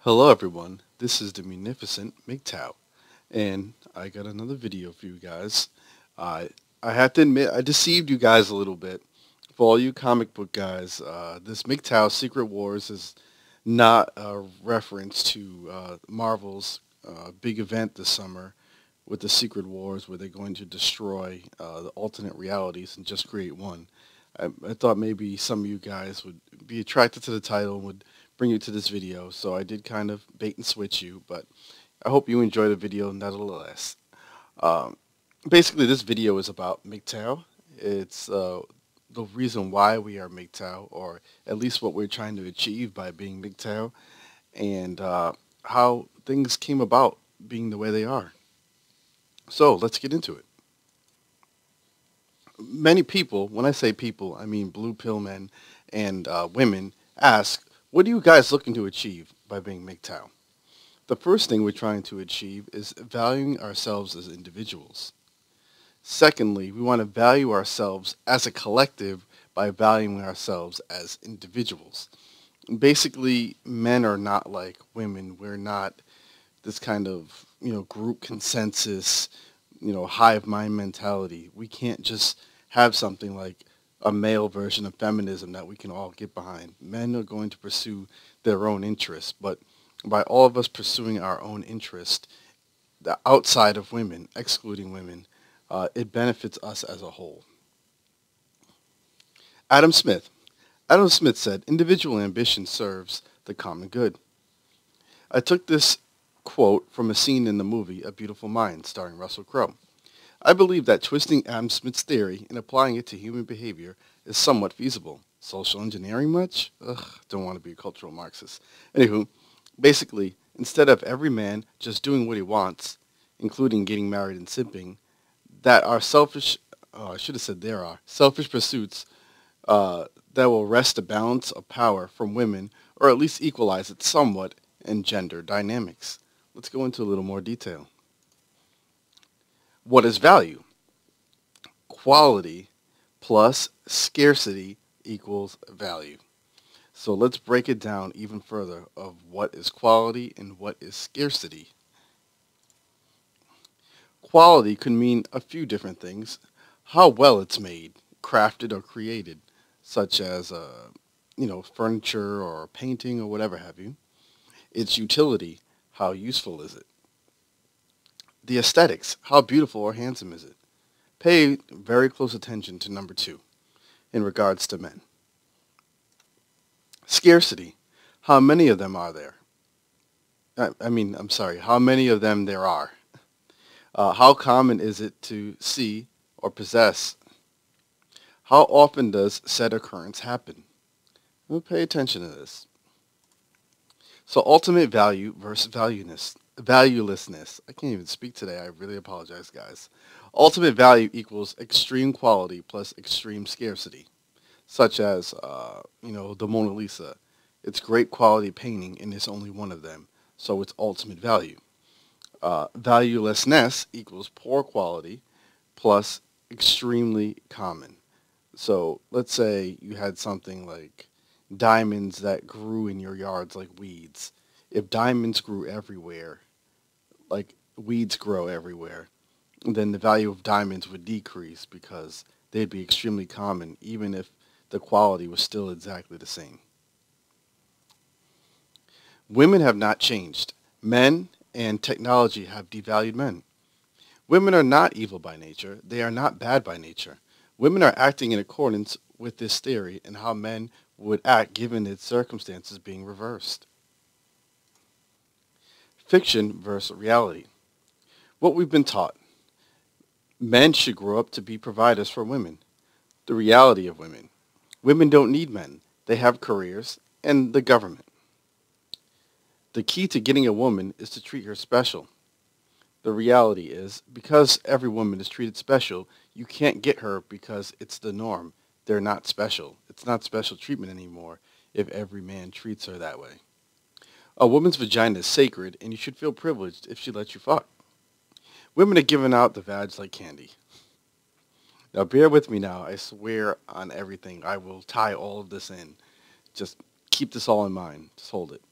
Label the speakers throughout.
Speaker 1: Hello everyone, this is the munificent MGTOW, and I got another video for you guys. I I have to admit, I deceived you guys a little bit. For all you comic book guys, this MGTOW Secret Wars is not a reference to Marvel's big event this summer with the Secret Wars where they're going to destroy the alternate realities and just create one. I thought maybe some of you guys would be attracted to the title and would bring you to this video, so I did kind of bait and switch you, but I hope you enjoy the video nonetheless. Um, Basically, this video is about MGTOW. It's the reason why we are MGTOW, or at least what we're trying to achieve by being MGTOW, and how things came about being the way they are. So let's get into it. Many people, when I say people, I mean blue pill men and women, ask, what are you guys looking to achieve by being MGTOW? The first thing we're trying to achieve is valuing ourselves as individuals. Secondly, we want to value ourselves as a collective by valuing ourselves as individuals. Basically, men are not like women. We're not this kind of, group consensus, hive mind mentality. We can't just have something like a male version of feminism that we can all get behind. Men are going to pursue their own interests, but by all of us pursuing our own interest, the outside of women, excluding women, it benefits us as a whole. Adam Smith. Adam Smith said, individual ambition serves the common good. I took this quote from a scene in the movie A Beautiful Mind, starring Russell Crowe. I believe that twisting Adam Smith's theory and applying it to human behavior is somewhat feasible. Social engineering much? Ugh, don't want to be a cultural Marxist. Anywho, basically, instead of every man just doing what he wants, including getting married and simping, that are selfish, I should have said there are, selfish pursuits that will wrest the balance of power from women, or at least equalize it somewhat in gender dynamics. Let's go into a little more detail. What is value? Quality plus scarcity equals value. So let's break it down even further of what is quality and what is scarcity. Quality could mean a few different things. How well it's made, crafted, or created, such as furniture or painting or whatever have you. Its utility, how useful is it? The aesthetics, how beautiful or handsome is it? Pay very close attention to number 2 in regards to men. Scarcity, how many of them are there? How many of them there are? How common is it to see or possess? How often does said occurrence happen? Well, pay attention to this. So ultimate value versus valuelessness. I can't even speak today. I really apologize, guys. Ultimate value equals extreme quality plus extreme scarcity, such as, the Mona Lisa. It's great quality painting and it's only one of them, so it's ultimate value. Valuelessness equals poor quality plus extremely common. So let's say you had something like diamonds that grew in your yards like weeds. If diamonds grew everywhere, like weeds grow everywhere, then the value of diamonds would decrease because they'd be extremely common even if the quality was still exactly the same. Women have not changed. Men and technology have devalued men. Women are not evil by nature. They are not bad by nature. Women are acting in accordance with this theory and how men would act given its circumstances being reversed. Fiction versus reality. What we've been taught. Men should grow up to be providers for women. The reality of women. Women don't need men. They have careers and the government. The key to getting a woman is to treat her special. The reality is, because every woman is treated special, you can't get her because it's the norm. They're not special. It's not special treatment anymore if every man treats her that way. A woman's vagina is sacred, and you should feel privileged if she lets you fuck. Women are giving out the vag like candy. Now bear with me now. I swear on everything. I will tie all of this in. Just keep this all in mind. Just hold it.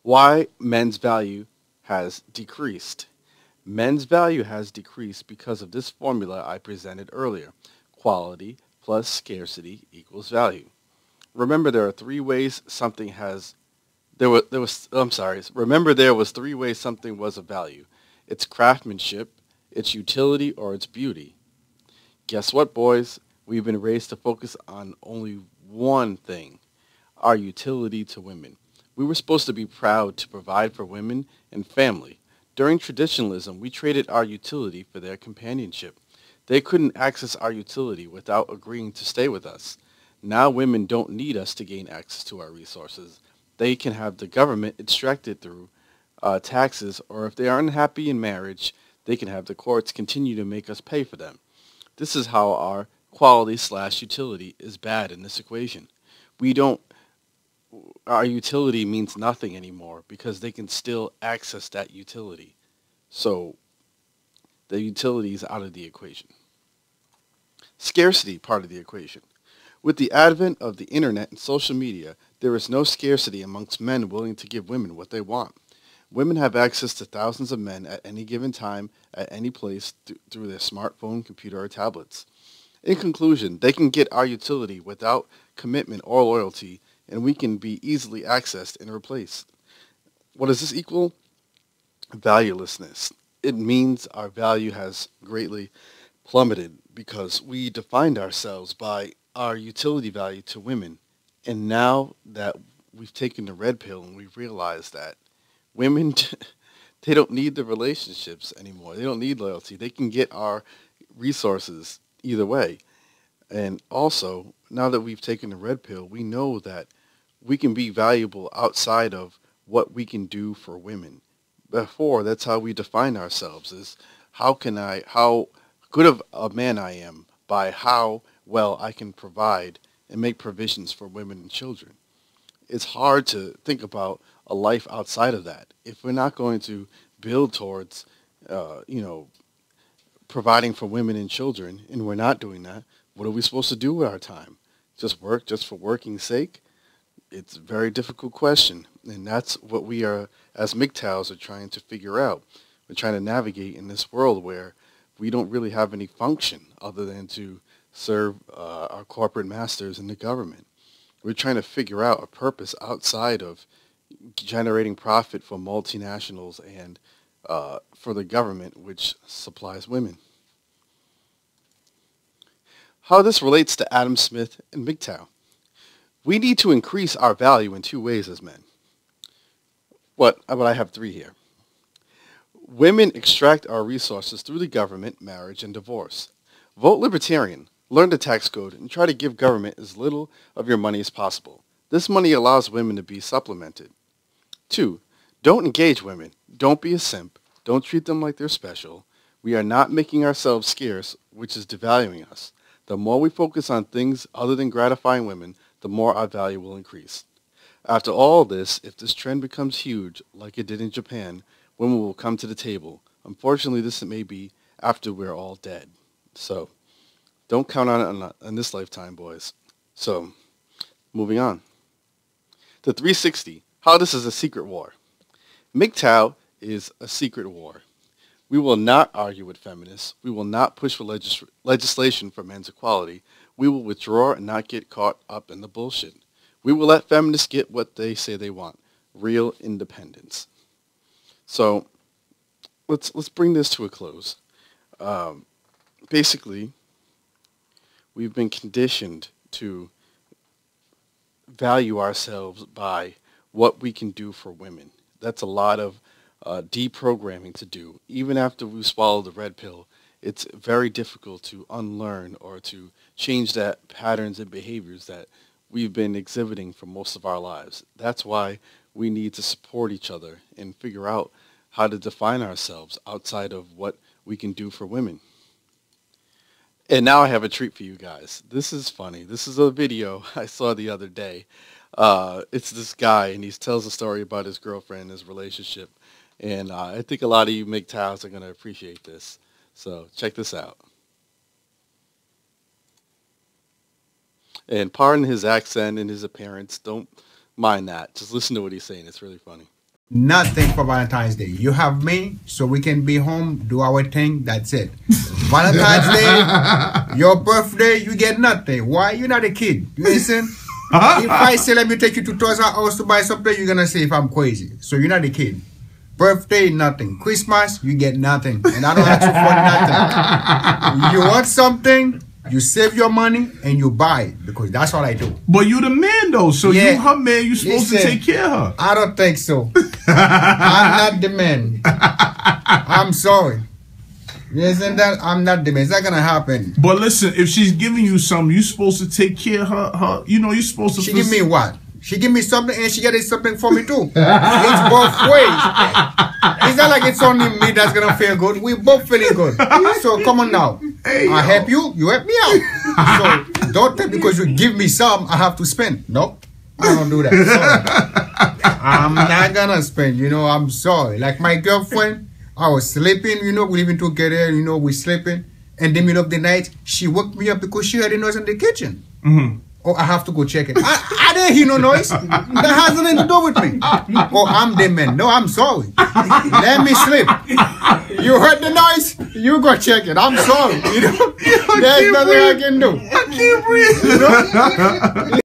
Speaker 1: Why men's value has decreased. Men's value has decreased because of this formula I presented earlier. Quality plus scarcity equals value. Remember there are three ways something has there was I'm sorry. Remember there was three ways something was of value. Its craftsmanship, its utility, or its beauty. Guess what, boys? We've been raised to focus on only one thing, our utility to women. We were supposed to be proud to provide for women and family. During traditionalism, we traded our utility for their companionship. They couldn't access our utility without agreeing to stay with us. Now women don't need us to gain access to our resources. They can have the government extracted through taxes, or if they are unhappy in marriage, they can have the courts continue to make us pay for them. This is how our quality slash utility is bad in this equation. We don't our utility means nothing anymore because they can still access that utility. So the utility is out of the equation. Scarcity part of the equation. With the advent of the internet and social media, there is no scarcity amongst men willing to give women what they want. Women have access to thousands of men at any given time, at any place, through their smartphone, computer, or tablets. In conclusion, they can get our utility without commitment or loyalty, and we can be easily accessed and replaced. What does this equal? Valuelessness. It means our value has greatly plummeted because we defined ourselves by our utility value to women. And now that we've taken the red pill and we've realized that women, they don't need the relationships anymore. They don't need loyalty. They can get our resources either way. And also, now that we've taken the red pill, we know that we can be valuable outside of what we can do for women. Before, that's how we define ourselves, is how good of a man I am by how well I can provide and make provisions for women and children. It's hard to think about a life outside of that. If we're not going to build towards, you know, providing for women and children, and we're not doing that, what are we supposed to do with our time? Just work just for working's sake? It's a very difficult question, and that's what we are, as MGTOWs, are trying to figure out. We're trying to navigate in this world where we don't really have any function other than to serve our corporate masters in the government. We're trying to figure out a purpose outside of generating profit for multinationals and for the government, which supplies women. How this relates to Adam Smith and MGTOW. We need to increase our value in two ways as men. But I have three here. Women extract our resources through the government, marriage, and divorce. Vote libertarian, learn the tax code, and try to give government as little of your money as possible. This money allows women to be supplemented. 2. Don't engage women. Don't be a simp. Don't treat them like they're special. We are not making ourselves scarce, which is devaluing us. The more we focus on things other than gratifying women, the more our value will increase. After all this, if this trend becomes huge, like it did in Japan, women will come to the table. Unfortunately, this may be after we're all dead. So, don't count on it in this lifetime, boys. So, moving on. The 360. How this is a secret war. MGTOW is a secret war. We will not argue with feminists. We will not push for legislation for men's equality. We will withdraw and not get caught up in the bullshit. We will let feminists get what they say they want, real independence. So let's bring this to a close. Basically, we've been conditioned to value ourselves by what we can do for women. That's a lot of deprogramming to do. Even after we swallow the red pill, it's very difficult to unlearn or to change that patterns and behaviors that we've been exhibiting for most of our lives. That's why we need to support each other and figure out how to define ourselves outside of what we can do for women. And now I have a treat for you guys. This is funny. This is a video I saw the other day. It's this guy, and he tells a story about his girlfriend and his relationship. And I think a lot of you MGTOWs are going to appreciate this. So check this out. And pardon his accent and his appearance. Don't mind that. Just listen to what he's saying. It's really funny.
Speaker 2: Nothing for Valentine's Day. You have me, so we can be home, do our thing. That's it. Valentine's Day, your birthday, you get nothing. Why? You're not a kid. You listen? If I say let me take you to Toys R Us to buy something, you're gonna say if I'm crazy. So you're not a kid. Birthday, nothing. Christmas, you get nothing. And I don't ask you for nothing. You want something, you save your money and you buy it, because that's what I do.
Speaker 3: But you the man though, so you her man, you supposed to take care of her.
Speaker 2: I don't think so. I'm not the man. I'm sorry. Isn't that? I'm not the man. It's not gonna happen.
Speaker 3: But listen, if she's giving you something, you're supposed to take care of her. You know, you're supposed to.
Speaker 2: She give me what? She give me something and she getting something for me too. It's both ways. It's not like it's only me that's gonna feel good. We both feeling good. So come on now.
Speaker 3: Hey,
Speaker 2: I help you, you help me out. So don't think because you give me some, I have to spend. No, I don't do that. Sorry. I'm not gonna spend. You know, I'm sorry. Like my girlfriend, I was sleeping. You know, we living together. You know, we sleeping. In the middle of the night, she woke me up because she heard a noise in the kitchen. Oh, I have to go check it. I didn't hear no noise. That has nothing to do with me. Oh, I'm the man. No, I'm sorry. Let me sleep. You heard the noise? You go check it. I'm sorry. You know, there's nothing I can do.
Speaker 3: I can't breathe.
Speaker 2: You know?